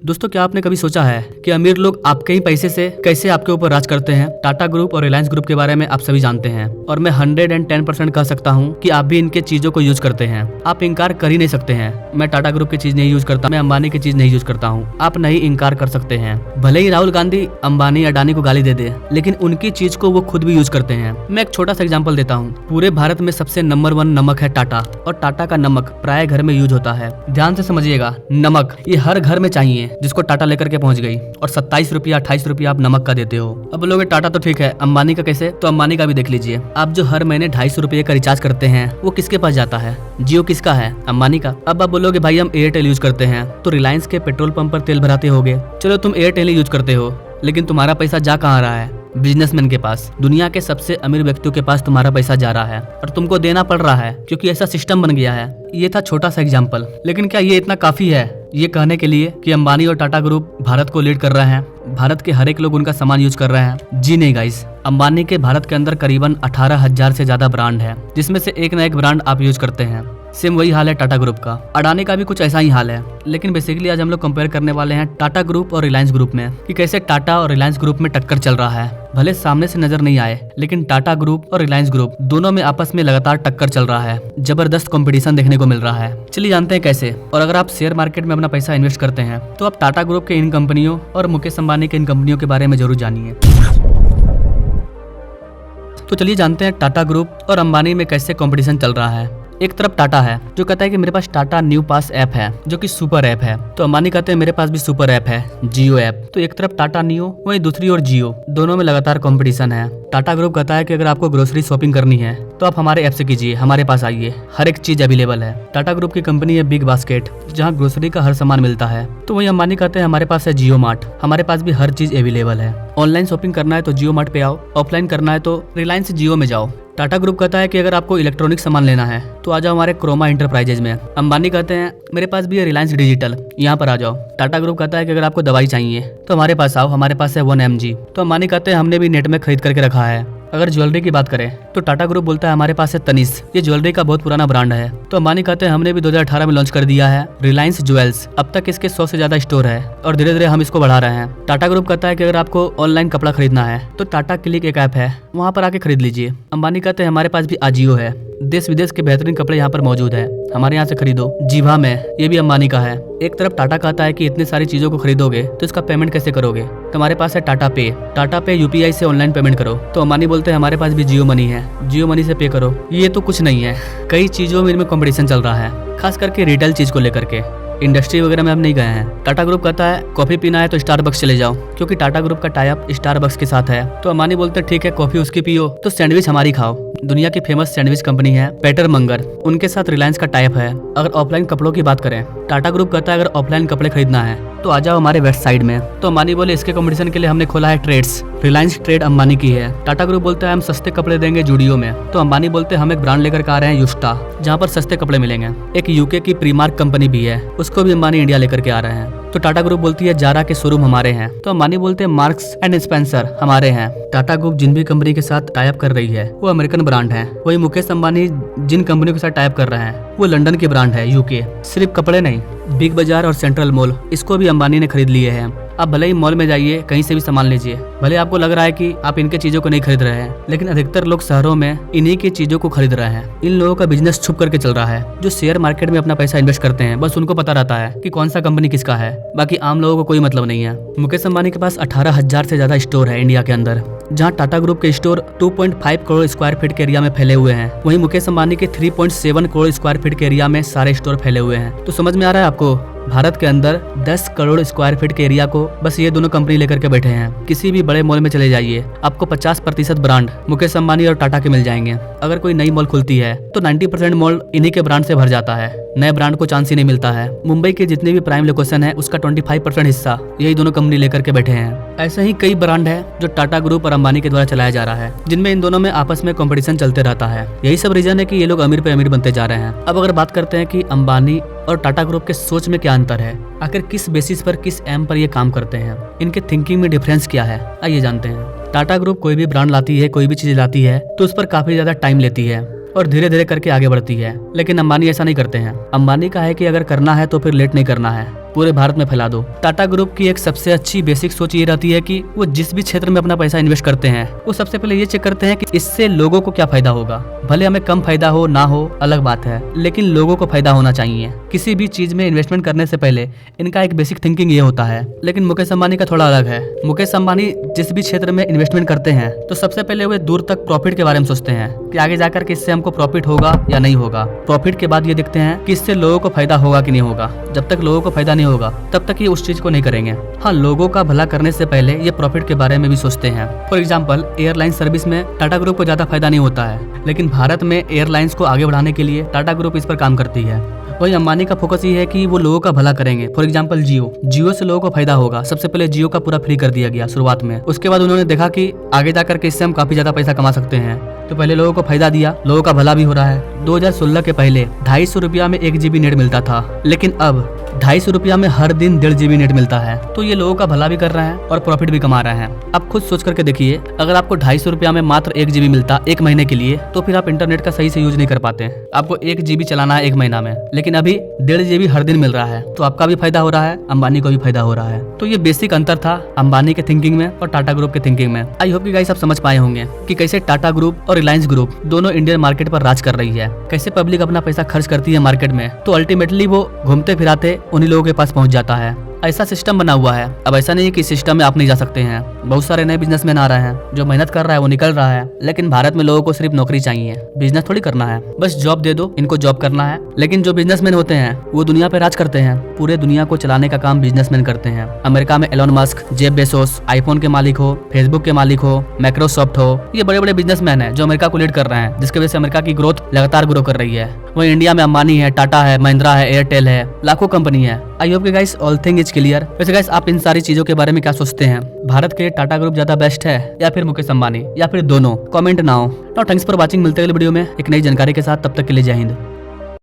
दोस्तों, क्या आपने कभी सोचा है कि अमीर लोग आपके ही पैसे से कैसे आपके ऊपर राज करते हैं? टाटा ग्रुप और रिलायंस ग्रुप के बारे में आप सभी जानते हैं और मैं 110% कह सकता हूँ कि आप भी इनके चीजों को यूज करते हैं। आप इनकार कर ही नहीं सकते हैं। मैं टाटा ग्रुप की चीज नहीं यूज करता, मैं अंबानी की चीज नहीं यूज करता हूँ। आप नहीं इनकार कर सकते हैं। भले ही राहुल गांधी अंबानी अडानी को गाली दे दे, लेकिन उनकी चीज को वो खुद भी यूज करते हैं। मैं एक छोटा सा एग्जाम्पल देता हूँ। पूरे भारत में सबसे नंबर 1 नमक है टाटा, और टाटा का नमक प्राय घर में यूज होता है। ध्यान से समझिएगा, नमक ये हर घर में चाहिए, जिसको टाटा लेकर के पहुंच गई, और 27 रुपया 28 रुपया आप नमक का देते हो। अब बोलोगे टाटा तो ठीक है, अंबानी का कैसे? तो अंबानी का भी देख लीजिए। आप जो हर महीने 250 रुपये का रिचार्ज करते हैं, वो किसके पास जाता है? जियो किसका है? अंबानी का। अब आप बोलोगे भाई हम एयरटेल यूज करते हैं, तो रिलायंस के पेट्रोल पंप पर तेल भराते होगे। चलो तुम एयरटेल ही यूज करते हो, लेकिन तुम्हारा पैसा जा कहाँ रहा है? बिजनेसमैन के पास। दुनिया के सबसे अमीर व्यक्तियों के पास तुम्हारा पैसा जा रहा है और तुमको देना पड़ रहा है, क्योंकि ऐसा सिस्टम बन गया है। ये था छोटा सा एग्जाम्पल, लेकिन क्या ये इतना काफी है ये कहने के लिए कि अंबानी और टाटा ग्रुप भारत को लीड कर रहे हैं, भारत के हर एक लोग उनका सामान यूज कर रहे हैं? जी नहीं गाइस। अंबानी के भारत के अंदर करीबन 18,000 से ज्यादा ब्रांड है, जिसमें से एक न एक ब्रांड आप यूज करते हैं। सेम वही हाल है टाटा ग्रुप का। अडानी का भी कुछ ऐसा ही हाल है। लेकिन बेसिकली आज हम लोग कंपेयर करने वाले हैं टाटा ग्रुप और रिलायंस ग्रुप में, कि कैसे टाटा और रिलायंस ग्रुप में टक्कर चल रहा है। भले सामने से नजर नहीं आए, लेकिन टाटा ग्रुप और रिलायंस ग्रुप दोनों में आपस में लगातार टक्कर चल रहा है। जबरदस्त कंपटीशन देखने को मिल रहा है। चलिए जानते हैं कैसे। और अगर आप शेयर मार्केट में अपना पैसा इन्वेस्ट करते हैं, तो आप टाटा ग्रुप के इन कंपनियों और मुकेश अंबानी के इन कंपनियों के बारे में जरूर जानिए। तो चलिए जानते हैं टाटा ग्रुप और अंबानी में कैसे कंपटीशन चल रहा है। एक तरफ टाटा है जो कहता है कि मेरे पास टाटा न्यू पास ऐप है, जो कि सुपर ऐप है। तो अंबानी कहते हैं मेरे पास भी सुपर ऐप है, जियो ऐप। तो एक तरफ टाटा नियो, वहीं दूसरी ओर जियो। दोनों में लगातार कंपटीशन है। टाटा ग्रुप कहता है कि अगर आपको ग्रोसरी शॉपिंग करनी है तो आप हमारे ऐप से कीजिए, हमारे पास आइए, हर एक चीज अवेलेबल है। टाटा ग्रुप की कंपनी है बिग बास्केट, जहाँ ग्रोसरी का हर सामान मिलता है। तो वहीं अंबानी कहते हैं हमारे पास है जियो मार्ट, हमारे पास भी हर चीज अवेलेबल है। ऑनलाइन शॉपिंग करना है तो जियो मार्ट पे आओ, ऑफलाइन करना है तो रिलायंस जियो में जाओ। टाटा ग्रुप कहता है कि अगर आपको इलेक्ट्रॉनिक सामान लेना है तो आ जाओ हमारे क्रोमा इंटरप्राइजेज में। अंबानी कहते हैं मेरे पास भी है रिलायंस डिजिटल, यहाँ पर आ जाओ। टाटा ग्रुप कहता है कि अगर आपको दवाई चाहिए तो हमारे पास आओ, हमारे पास है 1mg। तो अंबानी कहते हैं हमने भी नेट में खरीद करके रखा है। अगर ज्वेलरी की बात करें तो टाटा ग्रुप बोलता है हमारे पास है तनिष्क, ये ज्वेलरी का बहुत पुराना ब्रांड है। तो अंबानी कहते हैं हमने भी 2018 में लॉन्च कर दिया है रिलायंस ज्वेल्स। अब तक इसके 100 से ज्यादा स्टोर है और धीरे धीरे हम इसको बढ़ा रहे हैं। टाटा ग्रुप कहता है कि अगर आपको ऑनलाइन कपड़ा खरीदना है तो टाटा क्लिक एक ऐप है, वहाँ पर आके खरीद लीजिए। अंबानी कहते हैं हमारे पास भी आजियो है, देश विदेश के बेहतरीन कपड़े यहाँ पर मौजूद है, हमारे यहाँ से खरीदो। जीवा में, ये भी अंबानी का है। एक तरफ टाटा कहता है कि इतनी सारी चीजों को खरीदोगे तो इसका पेमेंट कैसे करोगे? तो हमारे पास है टाटा पे, टाटा पे UPI से ऑनलाइन पेमेंट करो। तो अंबानी बोलते हैं हमारे पास भी जियो मनी है, जियो मनी से पे करो। ये तो कुछ नहीं है, कई चीजों में इनमें कंपटीशन चल रहा है, खास करके रिटेल चीज को लेकर के। इंडस्ट्री वगैरह में हम नहीं गए हैं। टाटा ग्रुप कहता है कॉफी पीना है तो स्टारबक्स चले जाओ, क्योंकि टाटा ग्रुप का टाई अप स्टारबक्स के साथ है। तो अंबानी बोलते हैं ठीक है, कॉफी उसकी पियो तो सैंडविच हमारी खाओ। दुनिया की फेमस सैंडविच कंपनी है पेटर मंगर, उनके साथ रिलायंस का टाई अप है। अगर ऑफलाइन कपड़ों की बात करें, टाटा ग्रुप कहता है अगर ऑफलाइन कपड़े खरीदना है तो आ जाओ हमारे वेस्ट साइड में। तो अंबानी बोले इसके कंपटीशन के लिए हमने खोला है ट्रेड्स, रिलायंस ट्रेड अंबानी की है। टाटा ग्रुप बोलता है हम सस्ते कपड़े देंगे जूडियो में। तो अंबानी बोलते हैं हम एक ब्रांड लेकर आ रहे हैं युस्टा, जहाँ पर सस्ते कपड़े मिलेंगे। एक यूके की प्रीमार्क कंपनी भी है, उसको भी अंबानी इंडिया लेकर के आ रहे हैं। तो टाटा ग्रुप बोलती है जारा के शोरूम हमारे हैं। तो अंबानी बोलते हैं मार्क्स एंड स्पेंसर हमारे हैं। टाटा ग्रुप जिन भी कंपनी के साथ टाई अप कर रही है वो अमेरिकन ब्रांड है। वही मुकेश अंबानी जिन कंपनियों के साथ टाई अप कर रहे हैं वो लंदन की ब्रांड है, यूके। सिर्फ कपड़े नहीं, बिग बाजार और सेंट्रल मॉल, इसको भी अंबानी ने खरीद लिए हैं। आप भले ही मॉल में जाइए, कहीं से भी सामान लीजिए, भले आपको लग रहा है कि आप इनके चीजों को नहीं खरीद रहे हैं, लेकिन अधिकतर लोग शहरों में इन्हीं की चीजों को खरीद रहे हैं। इन लोगों का बिजनेस छुप करके चल रहा है। जो शेयर मार्केट में अपना पैसा इन्वेस्ट करते हैं, बस उनको पता रहता है कि कौन सा कंपनी किसका है, बाकी आम लोगों को कोई मतलब नहीं है। मुकेश अंबानी के पास 18,000 से ज्यादा स्टोर है इंडिया के अंदर, जहाँ टाटा ग्रुप के स्टोर 2.5 करोड़ स्क्वायर फीट के एरिया में फैले हुए हैं। वहीं मुकेश अंबानी के 3.7 करोड़ स्क्वायर फीट के एरिया में सारे स्टोर फैले हुए हैं। तो समझ में आ रहा है आपको, भारत के अंदर 10 करोड़ स्क्वायर फीट के एरिया को बस ये दोनों कंपनी लेकर के बैठे हैं। किसी भी बड़े मॉल में चले जाइए, आपको 50% ब्रांड मुकेश अंबानी और टाटा के मिल जाएंगे। अगर कोई नई मॉल खुलती है तो 90% मॉल इन्हीं के ब्रांड से भर जाता है, नए ब्रांड को चांस ही नहीं मिलता है। मुंबई के जितने भी प्राइम लोकेशन है उसका 25% हिस्सा यही दोनों कंपनी लेकर के बैठे हैं। ऐसे ही कई ब्रांड है जो टाटा ग्रुप और अंबानी के द्वारा चलाया जा रहा है, जिनमें इन दोनों में आपस में कंपटीशन चलते रहता है। यही सब रीजन है कि ये लोग अमीर पे अमीर बनते जा रहे हैं। अब अगर बात करते हैं कि अंबानी और टाटा ग्रुप के सोच में क्या अंतर है, आखिर किस बेसिस पर, किस एम पर ये काम करते हैं, इनके थिंकिंग में डिफरेंस क्या है, आइए जानते हैं। टाटा ग्रुप कोई भी ब्रांड लाती है, कोई भी चीज लाती है तो उस पर काफी ज्यादा टाइम लेती है। और धीरे धीरे करके आगे बढ़ती है। लेकिन अंबानी ऐसा नहीं करते हैं। अंबानी का है कि अगर करना है तो फिर लेट नहीं करना है, पूरे भारत में फैला दो। टाटा ग्रुप की एक सबसे अच्छी बेसिक सोच ये रहती है कि वो जिस भी क्षेत्र में अपना पैसा इन्वेस्ट करते हैं वो सबसे पहले ये चेक करते हैं कि इससे लोगों को क्या फायदा होगा। भले हमें कम फायदा हो ना हो अलग बात है, लेकिन लोगों को फायदा होना चाहिए। किसी भी चीज में इन्वेस्टमेंट करने से पहले इनका एक बेसिक थिंकिंग ये होता है। लेकिन मुकेश अंबानी का थोड़ा अलग है। मुकेश अंबानी जिस भी क्षेत्र में इन्वेस्टमेंट करते हैं तो सबसे पहले वे दूर तक प्रॉफिट के बारे में सोचते हैं कि आगे जाकर के इससे हमको प्रॉफिट होगा या नहीं होगा। प्रॉफिट के बाद ये देखते हैं कि इससे लोगों को फायदा होगा कि नहीं होगा। जब तक लोगों को फायदा नहीं होगा तब तक ये उस चीज को नहीं करेंगे। हाँ, लोगों का भला करने से पहले ये प्रॉफिट के बारे में भी सोचते हैं। फॉर एग्जाम्पल, एयरलाइन सर्विस में टाटा ग्रुप को ज्यादा फायदा नहीं होता है, लेकिन भारत में एयरलाइंस को आगे बढ़ाने के लिए टाटा ग्रुप इस पर काम करती है। वही अंबानी का फोकस ये है कि वो लोगों का भला करेंगे। फॉर एग्जाम्पल, जियो से लोगों को फायदा होगा। सबसे पहले जियो का पूरा फ्री कर दिया गया शुरुआत में। उसके बाद उन्होंने देखा कि आगे जाकर के इससे हम काफी ज्यादा पैसा कमा सकते हैं, तो पहले लोगों को फायदा दिया, लोगों का भला भी हो रहा है। 2016 के पहले 250 रुपया में 1 GB नेट मिलता था, लेकिन अब 250 रुपया में हर दिन 1.5 GB नेट मिलता है। तो ये लोगों का भला भी कर रहा है और प्रॉफिट भी कमा रहा है। आप खुद सोच करके देखिए, अगर आपको 250 रुपया में मात्र 1 GB मिलता 1 महीने के लिए, तो फिर आप इंटरनेट का सही से यूज नहीं कर पाते। आपको 1 GB चलाना है 1 महीना में, लेकिन अभी 1.5 GB हर दिन मिल रहा है। तो आपका भी फायदा हो रहा है, अंबानी को भी फायदा हो रहा है। तो ये बेसिक अंतर था अंबानी के थिंकिंग में और टाटा ग्रुप के थिंकिंग में। आई होप कि गाइस आप समझ पाए होंगे कि कैसे टाटा ग्रुप और रिलायंस ग्रुप दोनों इंडियन मार्केट पर राज कर रही है, कैसे पब्लिक अपना पैसा खर्च करती है मार्केट में, तो अल्टीमेटली वो घूमते फिराते उन्हीं लोगों के पास पहुंच जाता है। ऐसा सिस्टम बना हुआ है। अब ऐसा नहीं है कि सिस्टम में आप नहीं जा सकते हैं। बहुत सारे नए बिजनेसमैन आ रहे हैं, जो मेहनत कर रहा है वो निकल रहा है। लेकिन भारत में लोगों को सिर्फ नौकरी चाहिए, बिजनेस थोड़ी करना है। बस जॉब दे दो, इनको जॉब करना है। लेकिन जो बिजनेसमैन होते हैं वो दुनिया पे राज करते हैं। पूरे दुनिया को चलाने का काम बिजनेसमैन करते हैं। अमेरिका में Elon Musk, Jeff Bezos, iPhone के मालिक हो, फेसबुक के मालिक हो, माइक्रोसॉफ्ट हो, ये बड़े बड़े बिजनेसमैन हैं जो अमेरिका को लीड कर रहे हैं, जिसकी वजह से अमेरिका की ग्रोथ लगातार ग्रो कर रही है। वहीं इंडिया में अंबानी है, टाटा है, महिंद्रा है, एयरटेल है, लाखों कंपनी है। आई होप कि guys all thing is clear. वैसे गाइस आप इन सारी चीजों के बारे में क्या सोचते हैं? भारत के टाटा ग्रुप ज्यादा बेस्ट है या फिर मुकेश अंबानी या फिर दोनों? Comment now. Thanks for watching. मिलते हैं अगले वीडियो में एक नई जानकारी के साथ। तब तक के लिए जय हिंद।